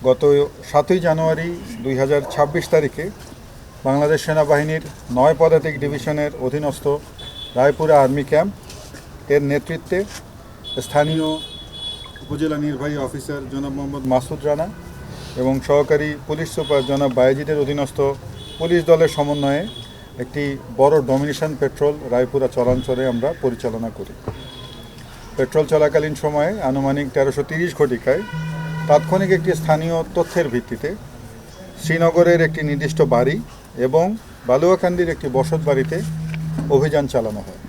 গত 7ই জানুয়ারি 2026 তারিখে বাংলাদেশ সেনাবাহিনীর 9 পদাতিক ডিভিশনের অধীনস্থ রায়পুরা আর্মি ক্যাম্প এর নেতৃত্বে স্থানীয় উপজেলা নির্বাহী অফিসার জনাব মোহাম্মদ মাসুদ রানা এবং সহকারী পুলিশ সুপার জনাব বায়েজিদের অধীনস্থ পুলিশ দলের সমন্বয়ে একটি বড় ডমিনেশন পেট্রোল রায়পুরা চরাঞ্চলে আমরা পরিচালনা করি। পেট্রোল চলাকালীন সময়ে আনুমানিক 1330 ঘটিকায় তাৎক্ষণিক একটি স্থানীয় তথ্যের ভিত্তিতে শ্রীনগরের একটি নির্দিষ্ট বাড়ি এবং বালুয়াকান্দির একটি বসত বাড়িতে অভিযান চালানো হয়।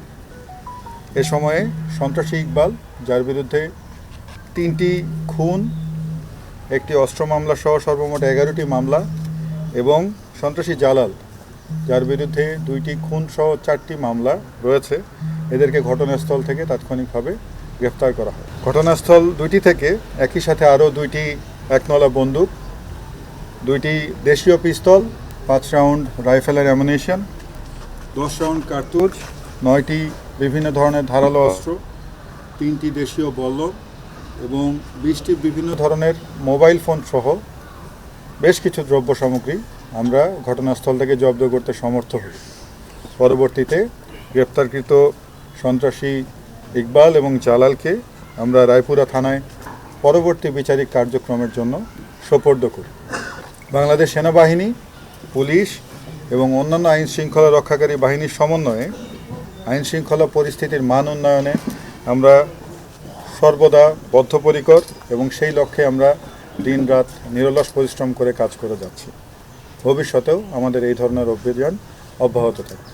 এ সময়ে সন্ত্রাসী ইকবাল, যার বিরুদ্ধে 3টি খুন, একটি অস্ত্র মামলা সহ সর্বমোট 11টি মামলা, এবং সন্ত্রাসী জালাল, যার বিরুদ্ধে 2টি খুন সহ 4টি মামলা রয়েছে, এদেরকে ঘটনাস্থল থেকে তাৎক্ষণিকভাবে গ্রেফতার করা হয়। ঘটনাস্থল দুইটি থেকে একই সাথে আরও 2টি একনলা বন্দুক, 2টি দেশীয় পিস্তল, 5 রাউন্ড রাইফেলের অ্যামুনিশন, 10 রাউন্ড কার্তুজ, 9টি বিভিন্ন ধরনের ধারালো অস্ত্র, 3টি দেশীয় বল্লভ এবং 20টি বিভিন্ন ধরনের মোবাইল ফোন সহ বেশ কিছু দ্রব্য সামগ্রী আমরা ঘটনাস্থল থেকে জব্দ করতে সমর্থ হই। পরবর্তীতে গ্রেপ্তারকৃত সন্ত্রাসী ইকবাল এবং জালালকে আমরা রায়পুরা থানায় পরবর্তী বিচারিক কার্যক্রমের জন্য সোপর্দ করি। বাংলাদেশ সেনাবাহিনী, পুলিশ এবং অন্যান্য আইন শৃঙ্খলা রক্ষাকারী বাহিনীর সমন্বয়ে আইন শৃঙ্খলা পরিস্থিতির মান উন্নয়নে আমরা সর্বদা বদ্ধপরিকর এবং সেই লক্ষ্যে আমরা দিনরাত নিরলস পরিশ্রম করে কাজ করে যাচ্ছি। ভবিষ্যতেও আমাদের এই ধরনের অভিযান অব্যাহত থাকবে।